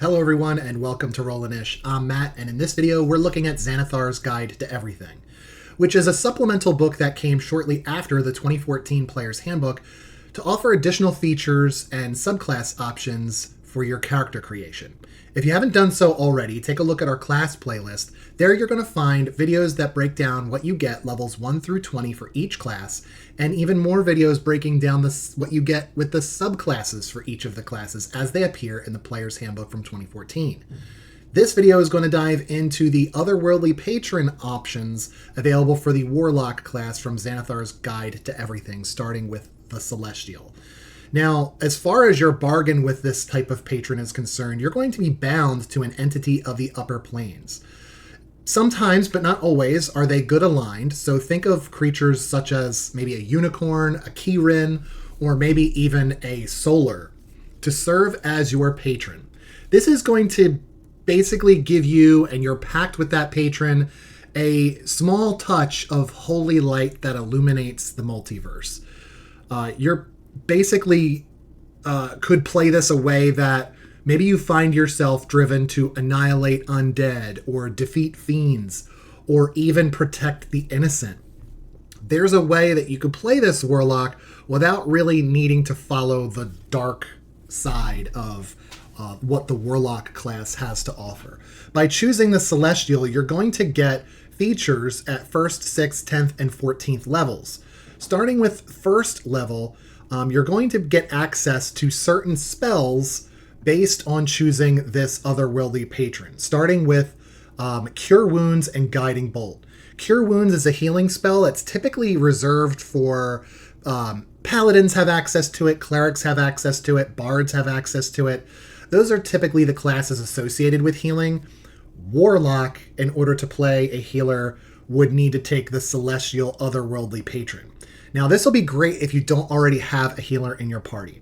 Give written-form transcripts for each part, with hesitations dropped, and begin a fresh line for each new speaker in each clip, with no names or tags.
Hello everyone and welcome to Rollin'-ish. I'm Matt, and in this video we're looking at Xanathar's Guide to Everything, which is a supplemental book that came shortly after the 2014 Player's Handbook to offer additional features and subclass options for your character creation. If you haven't done so already, take a look at our class playlist. There you're going to find videos that break down what you get levels 1 through 20 for each class, and even more videos breaking down what you get with the subclasses for each of the classes as they appear in the Player's Handbook from 2014. This video is going to dive into the Otherworldly Patron options available for the Warlock class from Xanathar's Guide to Everything, starting with the Celestial. Now, as far as your bargain with this type of patron is concerned, you're going to be bound to an entity of the upper planes. Sometimes, but not always, are they good aligned, so think of creatures such as maybe a unicorn, a Kirin, or maybe even a solar to serve as your patron. This is going to basically give you, and you're packed with that patron, a small touch of holy light that illuminates the multiverse. You're basically could play this a way that maybe you find yourself driven to annihilate undead or defeat fiends or even protect the innocent. There's a way that you could play this Warlock without really needing to follow the dark side of what the Warlock class has to offer. By choosing the Celestial, you're going to get features at 1st, 6th, 10th, and 14th levels. Starting with 1st level, you're going to get access to certain spells based on choosing this Otherworldly Patron, starting with Cure Wounds and Guiding Bolt. Cure Wounds is a healing spell that's typically reserved for paladins have access to it, clerics have access to it, bards have access to it. Those are typically the classes associated with healing. Warlock, in order to play a healer, would need to take the Celestial Otherworldly Patron. Now, this will be great if you don't already have a healer in your party.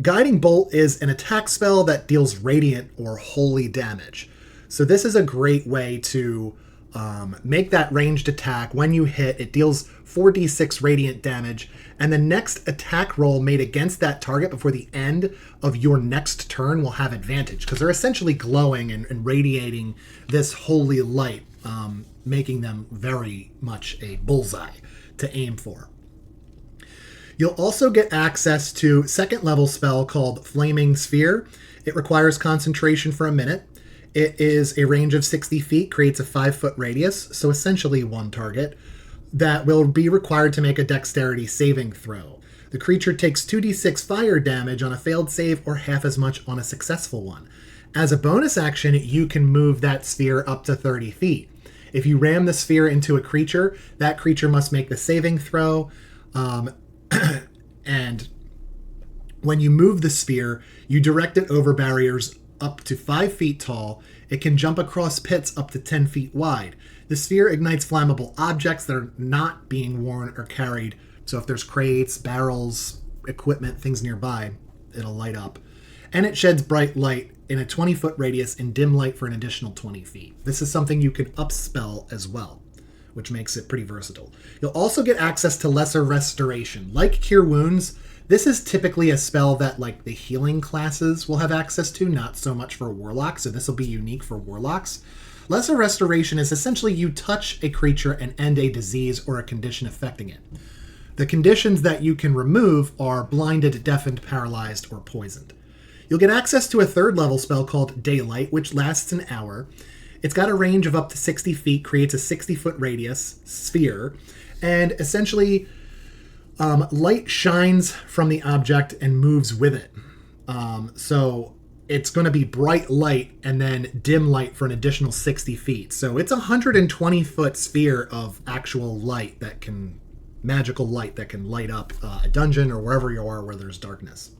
Guiding Bolt is an attack spell that deals radiant or holy damage. So this is a great way to make that ranged attack. When you hit, it deals 4d6 radiant damage, and the next attack roll made against that target before the end of your next turn will have advantage, because they're essentially glowing and radiating this holy light, making them very much a bullseye to aim for. You'll also get access to 2nd level spell called Flaming Sphere. It requires concentration for a minute. It is a range of 60 feet, creates a 5-foot radius, so essentially one target, that will be required to make a dexterity saving throw. The creature takes 2d6 fire damage on a failed save or half as much on a successful one. As a bonus action, you can move that sphere up to 30 feet. If you ram the sphere into a creature, that creature must make the saving throw. And when you move the sphere, you direct it over barriers up to 5 feet tall. It can jump across pits up to 10 feet wide. The sphere ignites flammable objects that are not being worn or carried. So if there's crates, barrels, equipment, things nearby, it'll light up. And it sheds bright light in a 20-foot radius and dim light for an additional 20 feet. This is something you can upspell as well, which makes it pretty versatile. You'll also get access to Lesser Restoration. Like Cure Wounds, this is typically a spell that like the healing classes will have access to, not so much for Warlocks, so this will be unique for Warlocks. Lesser Restoration is essentially you touch a creature and end a disease or a condition affecting it. The conditions that you can remove are blinded, deafened, paralyzed, or poisoned. You'll get access to a 3rd level spell called Daylight, which lasts an hour. It's got a range of up to 60 feet, creates a 60-foot radius sphere, and essentially light shines from the object and moves with it. So it's going to be bright light and then dim light for an additional 60 feet. So it's a 120-foot sphere of actual light that can, magical light that can light up a dungeon or wherever you are where there's darkness.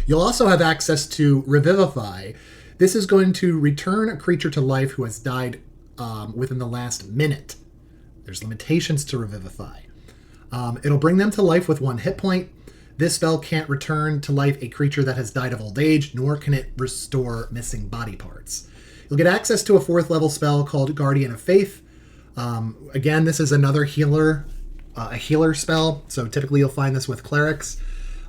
You'll also have access to Revivify. This is going to return a creature to life who has died within the last minute. There's limitations to Revivify. It'll bring them to life with 1 hit point. This spell can't return to life a creature that has died of old age, nor can it restore missing body parts. You'll get access to a 4th level spell called Guardian of Faith. Again, this is another healer, a healer spell, so typically you'll find this with clerics.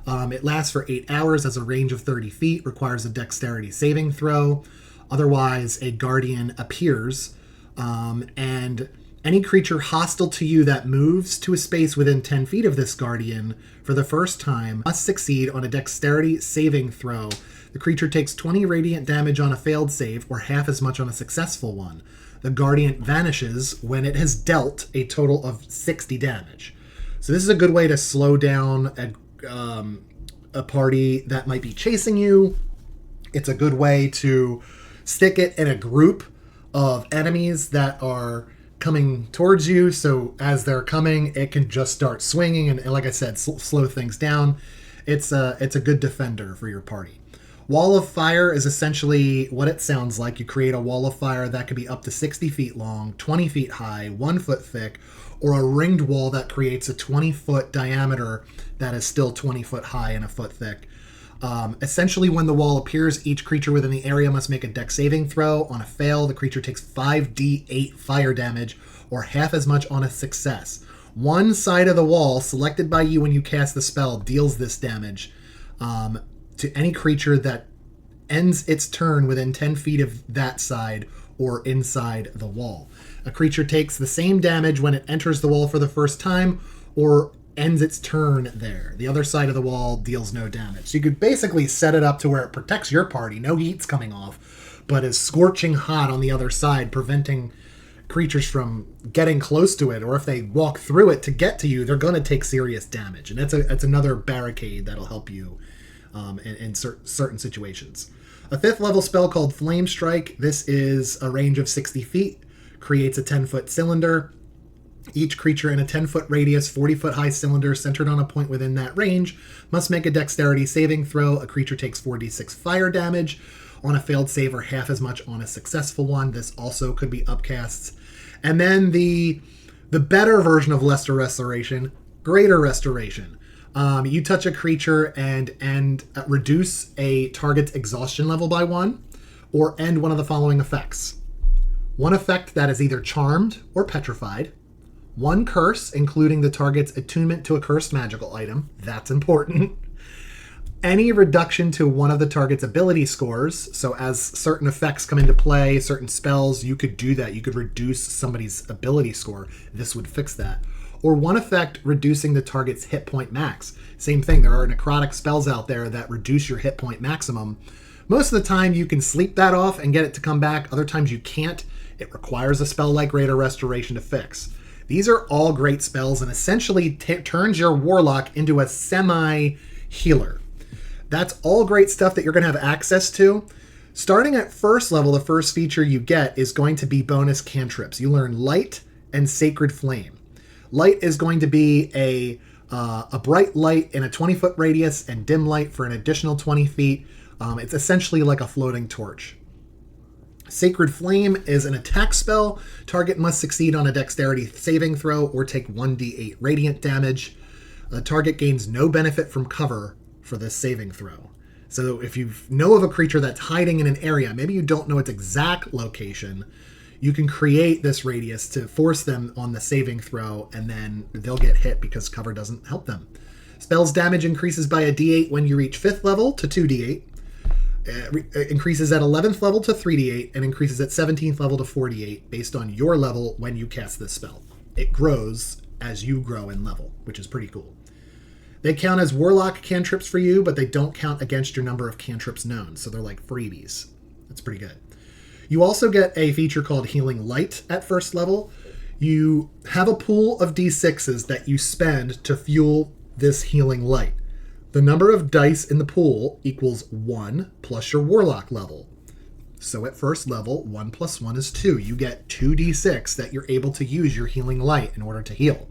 It lasts for 8 hours, has a range of 30 feet, requires a dexterity saving throw. Otherwise, a guardian appears, and any creature hostile to you that moves to a space within 10 feet of this guardian for the first time must succeed on a dexterity saving throw. The creature takes 20 radiant damage on a failed save, or half as much on a successful one. The guardian vanishes when it has dealt a total of 60 damage. So this is a good way to slow down a party that might be chasing you. It's a good way to stick it in a group of enemies that are coming towards you, so as they're coming, it can just start swinging and like I said, slow things down. It's a good defender for your party. Wall of Fire is essentially what it sounds like. You create a wall of fire that could be up to 60 feet long, 20 feet high, 1 foot thick, or a ringed wall that creates a 20-foot diameter that is still 20 foot high and a foot thick. Essentially, when the wall appears, each creature within the area must make a dex saving throw. On a fail, the creature takes 5d8 fire damage, or half as much on a success. One side of the wall, selected by you when you cast the spell, deals this damage to any creature that ends its turn within 10 feet of that side or inside the wall. A creature takes the same damage when it enters the wall for the first time or ends its turn there. The other side of the wall deals no damage. So you could basically set it up to where it protects your party, no heat's coming off, but is scorching hot on the other side, preventing creatures from getting close to it, or if they walk through it to get to you, they're going to take serious damage. And that's another barricade that'll help you in certain situations. A 5th level spell called Flame Strike. This is a range of 60 feet, creates a 10-foot cylinder. Each creature in a 10-foot radius, 40-foot high cylinder centered on a point within that range must make a dexterity saving throw. A creature takes 4d6 fire damage on a failed save, or half as much on a successful one. This also could be upcasts. And then the better version of Lesser Restoration, Greater Restoration. You touch a creature and reduce a target's exhaustion level by 1, or end one of the following effects. One effect that is either charmed or petrified. One curse, including the target's attunement to a cursed magical item. That's important. Any reduction to one of the target's ability scores. So as certain effects come into play, certain spells, you could do that. You could reduce somebody's ability score. This would fix that. Or one effect reducing the target's hit point max. Same thing, there are necrotic spells out there that reduce your hit point maximum. Most of the time you can sleep that off and get it to come back. Other times you can't. It requires a spell like Greater Restoration to fix. These are all great spells and essentially turns your Warlock into a semi-healer. That's all great stuff that you're going to have access to. Starting at first level, the first feature you get is going to be bonus cantrips. You learn Light and Sacred Flame. Light is going to be a bright light in a 20-foot radius and dim light for an additional 20 feet. It's essentially like a floating torch. Sacred Flame is an attack spell. Target must succeed on a dexterity saving throw or take 1d8 radiant damage. The target gains no benefit from cover for this saving throw. So if you know of a creature that's hiding in an area, maybe you don't know its exact location, you can create this radius to force them on the saving throw, and then they'll get hit because cover doesn't help them. Spell's damage increases by a d8 when you reach 5th level to 2d8. It increases at 11th level to 3d8 and increases at 17th level to 4d8 based on your level when you cast this spell. It grows as you grow in level, which is pretty cool. They count as Warlock cantrips for you, but they don't count against your number of cantrips known, so they're like freebies. That's pretty good. You also get a feature called Healing Light at first level. You have a pool of d6s that you spend to fuel this Healing Light. The number of dice in the pool equals 1 plus your Warlock level. So at first level, 1 plus 1 is 2. You get 2d6 that you're able to use your Healing Light in order to heal.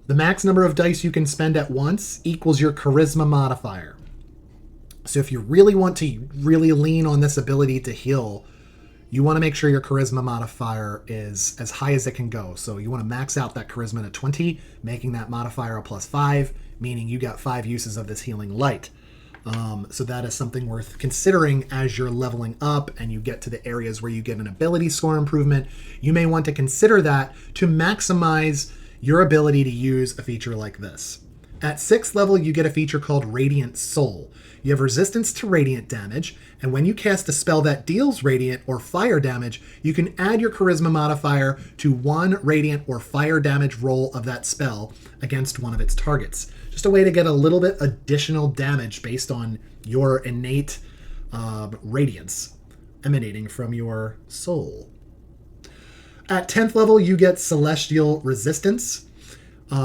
The max number of dice you can spend at once equals your Charisma modifier. So if you really want to really lean on this ability to heal, you want to make sure your Charisma modifier is as high as it can go. So you want to max out that Charisma to 20, making that modifier a +5, meaning you got 5 uses of this Healing Light. So that is something worth considering as you're leveling up and you get to the areas where you get an ability score improvement. You may want to consider that to maximize your ability to use a feature like this. At 6th level, you get a feature called Radiant Soul. You have resistance to radiant damage, and when you cast a spell that deals radiant or fire damage, you can add your charisma modifier to 1 radiant or fire damage roll of that spell against one of its targets. Just a way to get a little bit additional damage based on your innate radiance emanating from your soul. At 10th level, you get Celestial Resistance.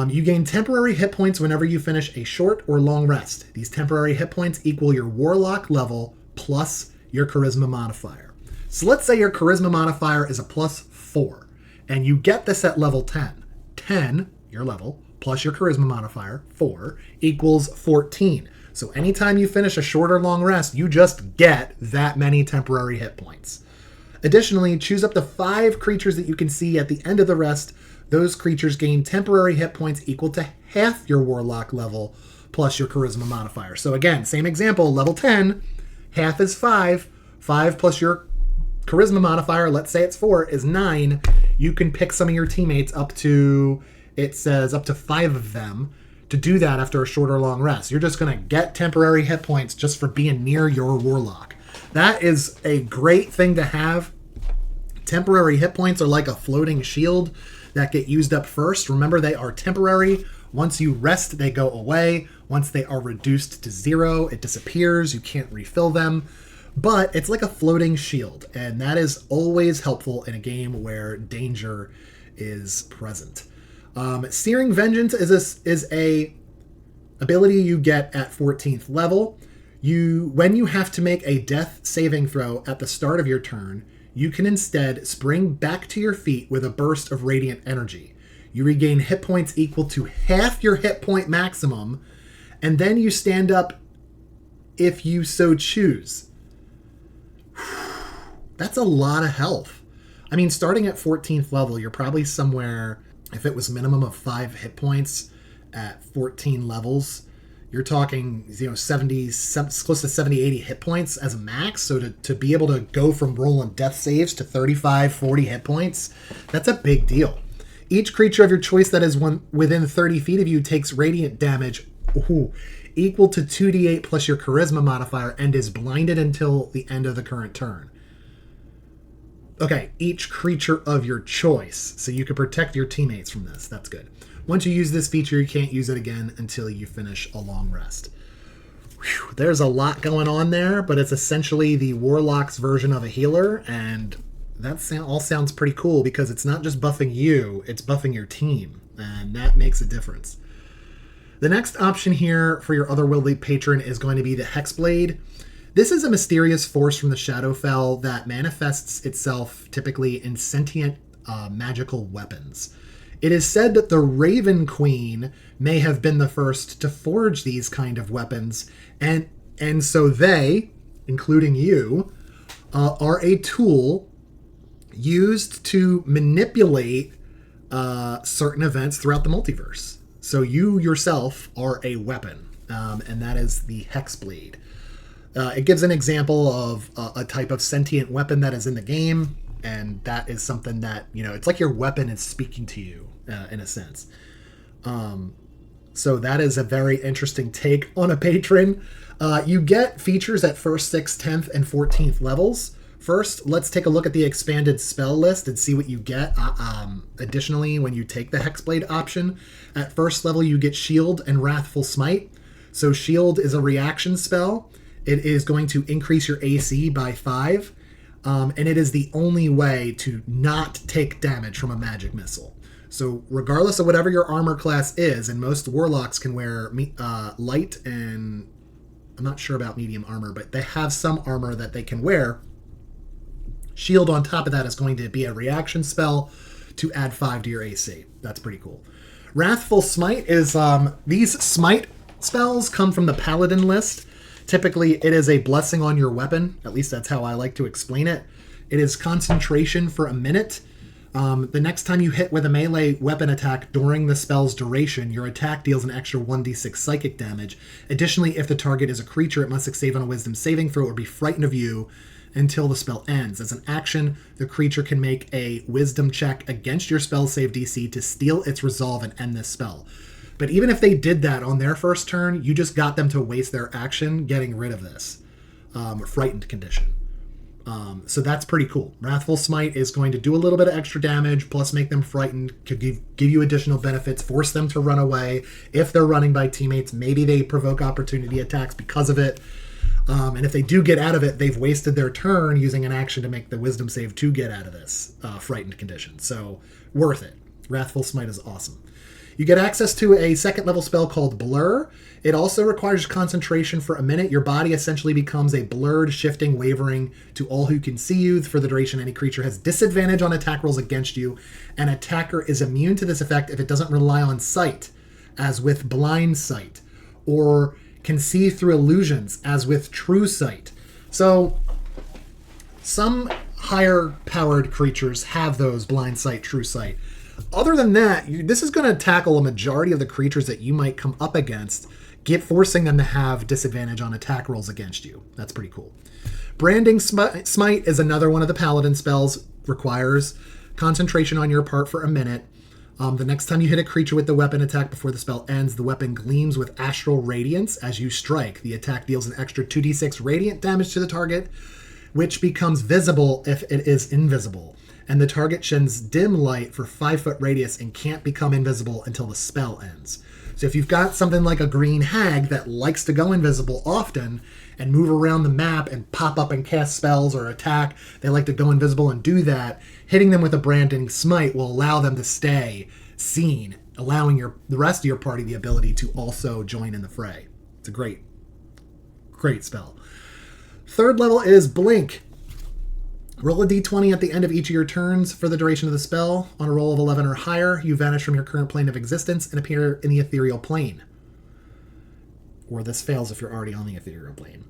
You gain temporary hit points whenever you finish a short or long rest. These temporary hit points equal your Warlock level plus your Charisma modifier. So let's say your Charisma modifier is a +4, and you get this at level 10. 10, your level, plus your Charisma modifier, 4, equals 14. So anytime you finish a short or long rest, you just get that many temporary hit points. Additionally, choose up to 5 creatures that you can see at the end of the rest. Those creatures gain temporary hit points equal to half your Warlock level plus your Charisma modifier. So again, same example, level 10, half is 5. 5 plus your Charisma modifier, let's say it's 4, is 9. You can pick some of your teammates up to, it says up to 5 of them, to do that after a short or long rest. You're just going to get temporary hit points just for being near your Warlock. That is a great thing to have. Temporary hit points are like a floating shield that get used up first. Remember, they are temporary. Once you rest, they go away. Once they are reduced to 0, it disappears. You can't refill them. But it's like a floating shield, and that is always helpful in a game where danger is present. Searing Vengeance is a ability you get at 14th level. When you have to make a death saving throw at the start of your turn, you can instead spring back to your feet with a burst of radiant energy. You regain hit points equal to half your hit point maximum, and then you stand up if you so choose. That's a lot of health. I mean, starting at 14th level, you're probably somewhere, if it was minimum of 5 hit points at 14 levels, you're talking, 70, close to 70, 80 hit points as a max. So to be able to go from rolling death saves to 35, 40 hit points, that's a big deal. Each creature of your choice that is within 30 feet of you takes radiant damage equal to 2d8 plus your charisma modifier and is blinded until the end of the current turn. Okay, each creature of your choice. So you can protect your teammates from this. That's good. Once you use this feature, you can't use it again until you finish a long rest. Whew, there's a lot going on there, but it's essentially the Warlock's version of a healer, and that all sounds pretty cool because it's not just buffing you, it's buffing your team, and that makes a difference. The next option here for your Otherworldly Patron is going to be the Hexblade. This is a mysterious force from the Shadowfell that manifests itself typically in sentient magical weapons. It is said that the Raven Queen may have been the first to forge these kind of weapons, and so they, including you, are a tool used to manipulate certain events throughout the multiverse. So you yourself are a weapon, and that is the Hexblade. It gives an example of a type of sentient weapon that is in the game, and that is something that, it's like your weapon is speaking to you, in a sense. So that is a very interesting take on a patron. You get features at 1st, 6th, 10th, and 14th levels. First, let's take a look at the expanded spell list and see what you get. Additionally, when you take the Hexblade option, at 1st level you get Shield and Wrathful Smite. So Shield is a reaction spell. It is going to increase your AC by 5. And it is the only way to not take damage from a magic missile. So regardless of whatever your armor class is, and most warlocks can wear light and I'm not sure about medium armor, but they have some armor that they can wear. Shield on top of that is going to be a reaction spell to add 5 to your AC. That's pretty cool. Wrathful Smite is, these smite spells come from the Paladin list. Typically, it is a blessing on your weapon. At least that's how I like to explain it. It is concentration for a minute. The next time you hit with a melee weapon attack during the spell's duration, your attack deals an extra 1d6 psychic damage. Additionally, if the target is a creature, it must succeed on a wisdom saving throw or be frightened of you until the spell ends. As an action, the creature can make a wisdom check against your spell save DC to steal its resolve and end this spell. But even if they did that on their first turn, you just got them to waste their action getting rid of this frightened condition. So that's pretty cool. Wrathful Smite is going to do a little bit of extra damage, plus make them frightened, could give you additional benefits, force them to run away. If they're running by teammates, maybe they provoke opportunity attacks because of it. And if they do get out of it, they've wasted their turn using an action to make the wisdom save to get out of this frightened condition. So worth it. Wrathful Smite is awesome. You get access to a second level spell called Blur. It also requires concentration for a minute. Your body essentially becomes a blurred, shifting, wavering to all who can see you. For the duration, any creature has disadvantage on attack rolls against you. An attacker is immune to this effect if it doesn't rely on sight, as with Blind Sight, or can see through illusions, as with True Sight. So some higher powered creatures have those Blind Sight, True Sight. Other than that, this is going to tackle a majority of the creatures that you might come up against, forcing them to have disadvantage on attack rolls against you. That's pretty cool. Branding Smite is another one of the paladin spells. Requires concentration on your part for a minute. The next time you hit a creature with the weapon attack before the spell ends, the weapon gleams with astral radiance as you strike. The attack deals an extra 2d6 radiant damage to the target, which becomes visible if it is invisible. And the target sheds dim light for 5-foot radius and can't become invisible until the spell ends. So if you've got something like a green hag that likes to go invisible often and move around the map and pop up and cast spells or attack, they like to go invisible and do that, hitting them with a branding smite will allow them to stay seen, allowing the rest of your party the ability to also join in the fray. It's a great spell. Third level is Blink. Roll a d20 at the end of each of your turns for the duration of the spell. On a roll of 11 or higher, you vanish from your current plane of existence and appear in the ethereal plane. Or this fails if you're already on the ethereal plane.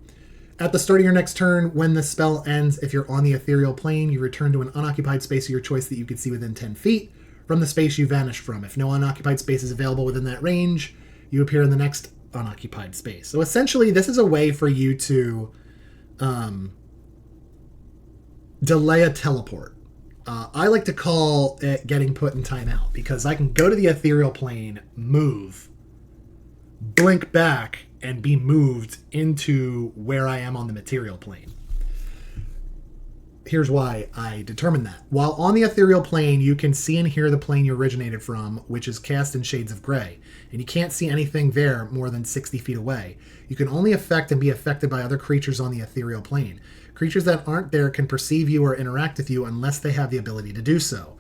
At the start of your next turn, when the spell ends, if you're on the ethereal plane, you return to an unoccupied space of your choice that you can see within 10 feet from the space you vanished from. If no unoccupied space is available within that range, you appear in the next unoccupied space. So essentially, this is a way for you to delay a teleport. I like to call it getting put in timeout, because I can go to the ethereal plane, move, blink back, and be moved into where I am on the material plane. Here's why I determined that. While on the ethereal plane, you can see and hear the plane you originated from, which is cast in shades of gray, and you can't see anything there more than 60 feet away. You can only affect and be affected by other creatures on the ethereal plane. Creatures that aren't there can perceive you or interact with you unless they have the ability to do so.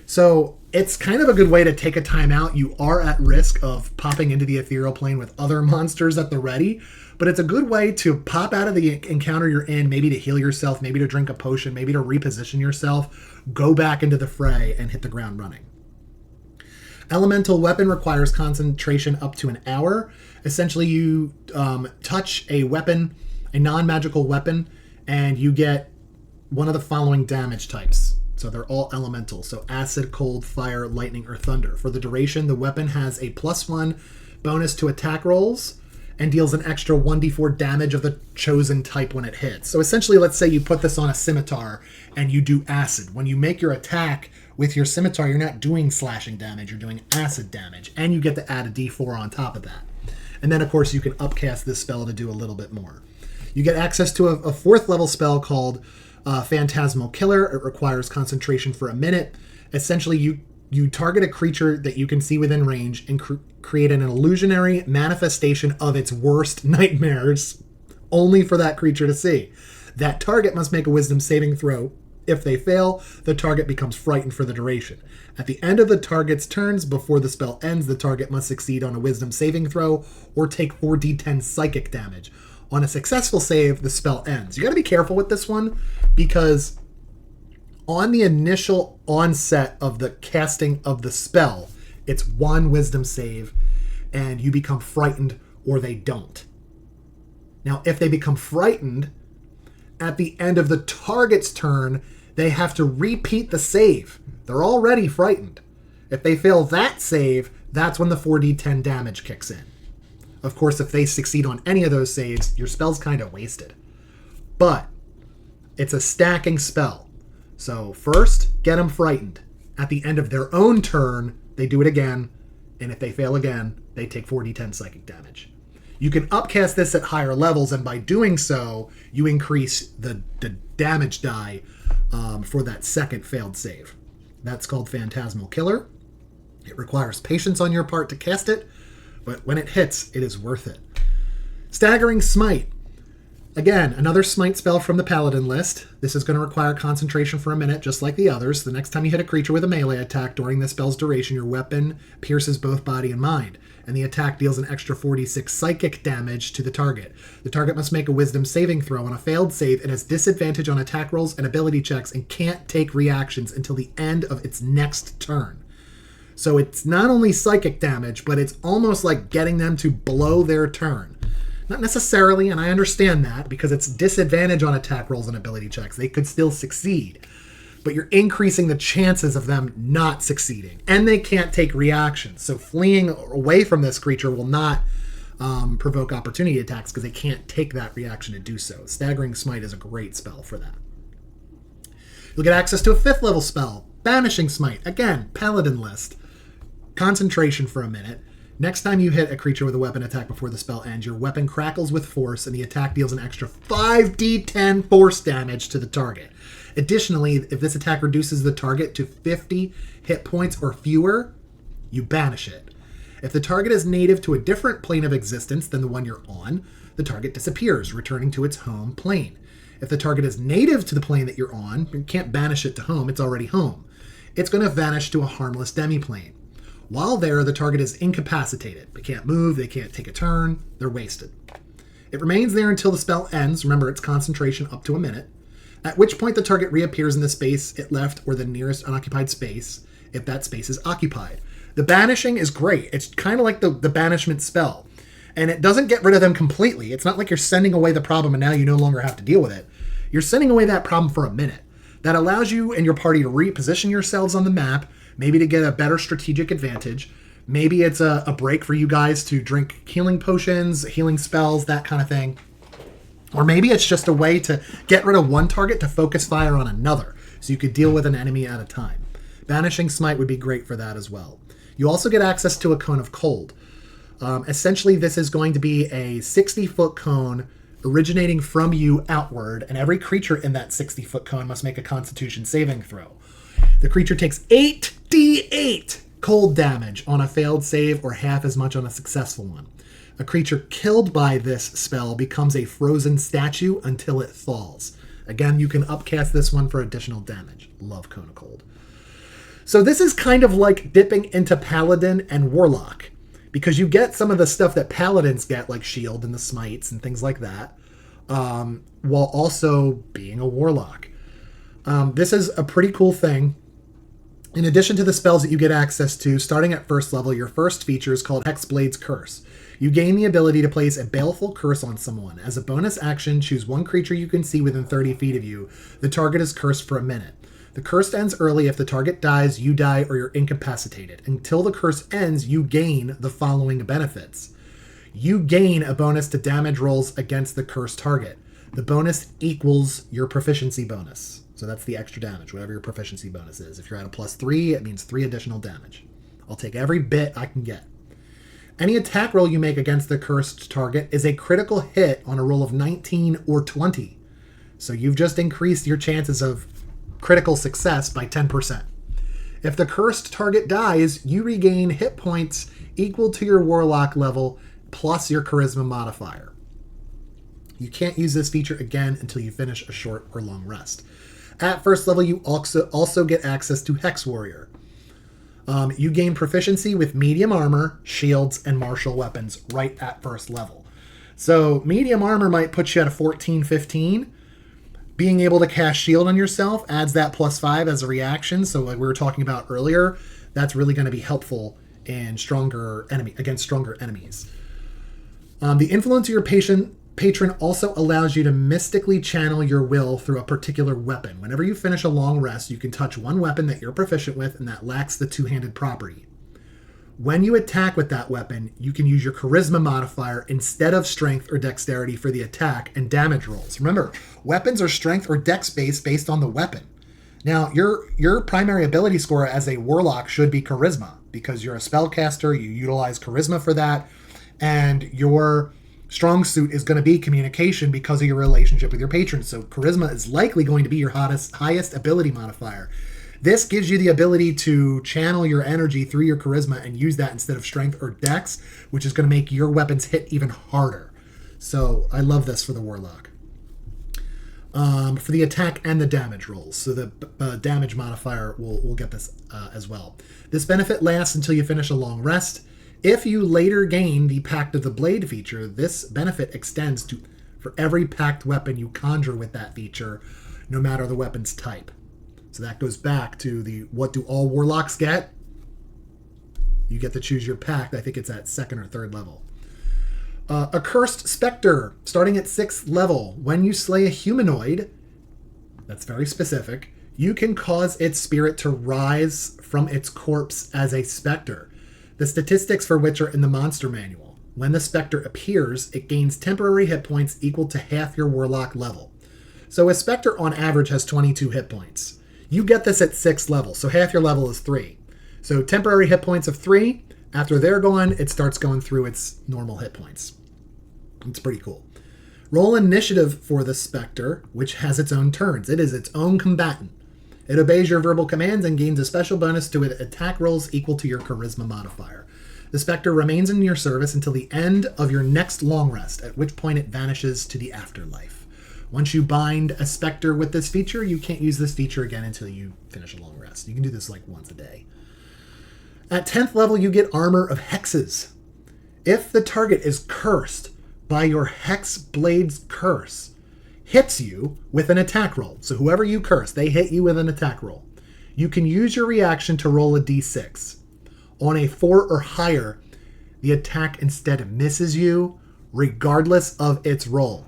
So it's kind of a good way to take a time out. You are at risk of popping into the ethereal plane with other monsters at the ready, but it's a good way to pop out of the encounter you're in, maybe to heal yourself, maybe to drink a potion, maybe to reposition yourself, go back into the fray, and hit the ground running. Elemental Weapon requires concentration up to an hour. Essentially, you touch a weapon, a non-magical weapon, and you get one of the following damage types. So they're all elemental. So acid, cold, fire, lightning, or thunder. For the duration, the weapon has a +1 bonus to attack rolls and deals an extra 1d4 damage of the chosen type when it hits. So essentially, let's say you put this on a scimitar and you do acid. When you make your attack with your scimitar, you're not doing slashing damage, you're doing acid damage. And you get to add a d4 on top of that. And then, of course, you can upcast this spell to do a little bit more. You get access to a 4th level spell called Phantasmal Killer. It requires concentration for a minute. Essentially, you target a creature that you can see within range and create an illusionary manifestation of its worst nightmares only for that creature to see. That target must make a wisdom saving throw. If they fail, the target becomes frightened for the duration. At the end of the target's turns, before the spell ends, the target must succeed on a wisdom saving throw or take 4d10 psychic damage. On a successful save, the spell ends. You got to be careful with this one, because on the initial onset of the casting of the spell, it's 1 wisdom save, and you become frightened, or they don't. Now, if they become frightened, at the end of the target's turn, they have to repeat the save. They're already frightened. If they fail that save, that's when the 4d10 damage kicks in. Of course, if they succeed on any of those saves, your spell's kind of wasted. But it's a stacking spell. So first, get them frightened. At the end of their own turn, they do it again. and if they fail again, they take 4d10 psychic damage. You can upcast this at higher levels, and by doing so, you increase the damage die for that second failed save. That's called Phantasmal Killer. It requires patience on your part to cast it, but when it hits, it is worth it. Staggering Smite. Again, another smite spell from the Paladin list. This is going to require concentration for a minute, just like the others. The next time you hit a creature with a melee attack during the spell's duration, your weapon pierces both body and mind, and the attack deals an extra 46 psychic damage to the target. The target must make a wisdom saving throw. On a failed save, it has disadvantage on attack rolls and ability checks and can't take reactions until the end of its next turn. So it's not only psychic damage, but it's almost like getting them to blow their turn. Not necessarily, and I understand that, because it's disadvantage on attack rolls and ability checks. They could still succeed, but you're increasing the chances of them not succeeding. And they can't take reactions, so fleeing away from this creature will not provoke opportunity attacks because they can't take that reaction to do so. Staggering Smite is a great spell for that. You'll get access to a 5th level spell, Banishing Smite. Again, Paladin list. Concentration for a minute. Next time you hit a creature with a weapon attack before the spell ends, your weapon crackles with force, and the attack deals an extra 5d10 force damage to the target. Additionally, if this attack reduces the target to 50 hit points or fewer, you banish it. If the target is native to a different plane of existence than the one you're on, the target disappears, returning to its home plane. If the target is native to the plane that you're on, you can't banish it to home, it's already home. It's going to vanish to a harmless demiplane. While there, the target is incapacitated. They can't move, they can't take a turn, they're wasted. It remains there until the spell ends. Remember, it's concentration up to a minute, at which point the target reappears in the space it left or the nearest unoccupied space, if that space is occupied. The banishing is great. It's kind of like the banishment spell, and it doesn't get rid of them completely. It's not like you're sending away the problem and now you no longer have to deal with it. You're sending away that problem for a minute. That allows you and your party to reposition yourselves on the map, maybe to get a better strategic advantage. Maybe it's a break for you guys to drink healing potions, healing spells, that kind of thing. Or maybe it's just a way to get rid of one target to focus fire on another, so you could deal with an enemy at a time. Banishing Smite would be great for that as well. You also get access to a Cone of Cold. Essentially, this is going to be a 60-foot cone originating from you outward, and every creature in that 60-foot cone must make a Constitution saving throw. The creature takes 8d8 cold damage on a failed save or half as much on a successful one. A creature killed by this spell becomes a frozen statue until it falls. Again, you can upcast this one for additional damage. Love Cone of Cold. So this is kind of like dipping into Paladin and Warlock, because you get some of the stuff that Paladins get, like Shield and the Smites and things like that, while also being a Warlock. This is a pretty cool thing. In addition to the spells that you get access to, starting at 1st level, your first feature is called Hexblade's Curse. You gain the ability to place a baleful curse on someone. As a bonus action, choose one creature you can see within 30 feet of you. The target is cursed for a minute. The curse ends early. If the target dies, you die or you're incapacitated. Until the curse ends, you gain the following benefits. You gain a bonus to damage rolls against the cursed target. The bonus equals your proficiency bonus. So that's the extra damage, whatever your proficiency bonus is. If you're at a +3, it means 3 additional damage. I'll take every bit I can get. Any attack roll you make against the cursed target is a critical hit on a roll of 19 or 20. So you've just increased your chances of critical success by 10%. If the cursed target dies, you regain hit points equal to your Warlock level plus your Charisma modifier. You can't use this feature again until you finish a short or long rest. At 1st level, you also get access to Hex Warrior. You gain proficiency with medium armor, shields, and martial weapons right at 1st level. So medium armor might put you at a 14, 15. Being able to cast shield on yourself adds that +5 as a reaction. So like we were talking about earlier, that's really going to be helpful in against stronger enemies. The influence of your patron also allows you to mystically channel your will through a particular weapon. Whenever you finish a long rest, you can touch one weapon that you're proficient with and that lacks the two-handed property. When you attack with that weapon, you can use your Charisma modifier instead of Strength or Dexterity for the attack and damage rolls. Remember, weapons are Strength or Dex based on the weapon. Now, your primary ability score as a Warlock should be Charisma. because you're a spellcaster, you utilize charisma for that, and your strong suit is going to be communication because of your relationship with your patron. So charisma is likely going to be your highest ability modifier. This gives you the ability to channel your energy through your charisma and use that instead of strength or dex, which is going to make your weapons hit even harder. So I love this for the Warlock. For the attack and the damage rolls. So the damage modifier will get this as well. This benefit lasts until you finish a long rest. If you later gain the Pact of the Blade feature, this benefit extends to for every packed weapon you conjure with that feature, no matter the weapon's type. So that goes back to the what do all Warlocks get? You get to choose your pact. I think it's at 2nd or 3rd level. Accursed Spectre, starting at 6th level. When you slay a humanoid, that's very specific, you can cause its spirit to rise from its corpse as a spectre. The statistics for which are in the monster manual. When the spectre appears, it gains temporary hit points equal to half your Warlock level. So a spectre on average has 22 hit points. You get this at 6th level, so half your level is 3. So temporary hit points of 3. After they're gone, it starts going through its normal hit points. It's pretty cool. Roll initiative for the spectre, which has its own turns. It is its own combatant. It obeys your verbal commands and gains a special bonus to its attack rolls equal to your charisma modifier. The spectre remains in your service until the end of your next long rest, at which point it vanishes to the afterlife. Once you bind a spectre with this feature, you can't use this feature again until you finish a long rest. You can do this like once a day. At 10th level, you get Armor of Hexes. If the target is cursed by your Hexblade's curse, hits you with an attack roll. So whoever you curse, they hit you with an attack roll. You can use your reaction to roll a d6. On a 4 or higher, the attack instead misses you, regardless of its roll.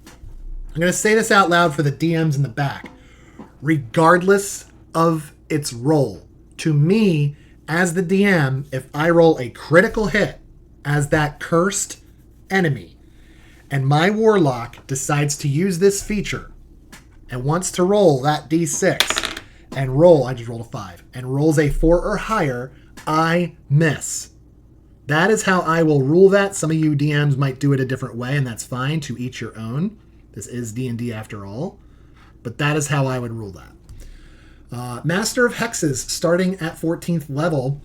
I'm going to say this out loud for the DMs in the back. Regardless of its roll. To me, as the DM, if I roll a critical hit as that cursed enemy, and my Warlock decides to use this feature and wants to roll that d6 and roll, I just rolled a 5, and rolls a 4 or higher, I miss. That is how I will rule that. Some of you DMs might do it a different way, and that's fine, to each your own. This is D&D after all. But that is how I would rule that. Master of Hexes, starting at 14th level.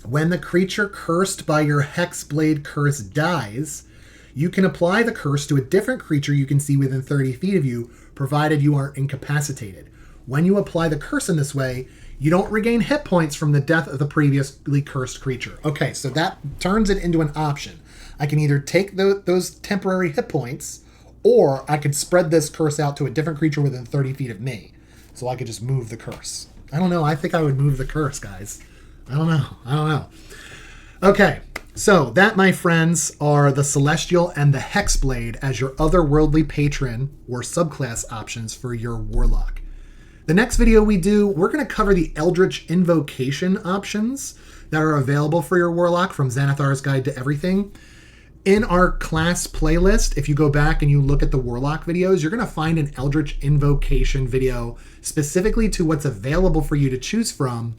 When the creature cursed by your Hexblade curse dies, you can apply the curse to a different creature you can see within 30 feet of you, provided you are incapacitated. When you apply the curse in this way, you don't regain hit points from the death of the previously cursed creature. Okay, so that turns it into an option. I can either take those temporary hit points, or I could spread this curse out to a different creature within 30 feet of me. So I could just move the curse. I don't know. I think I would move the curse, guys. I don't know. Okay. So that, my friends, are the Celestial and the Hexblade as your Otherworldly Patron or subclass options for your Warlock. The next video we do, we're going to cover the Eldritch Invocation options that are available for your Warlock from Xanathar's Guide to Everything. In our class playlist, if you go back and you look at the Warlock videos, you're going to find an Eldritch Invocation video specifically to what's available for you to choose from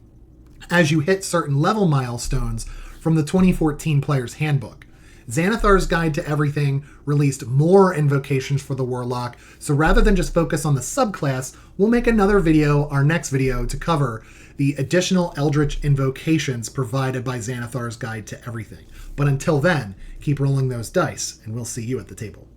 as you hit certain level milestones from the 2014 Player's Handbook. Xanathar's Guide to Everything released more invocations for the Warlock, so rather than just focus on the subclass, we'll make another video, our next video, to cover the additional Eldritch invocations provided by Xanathar's Guide to Everything. But until then, keep rolling those dice, and we'll see you at the table.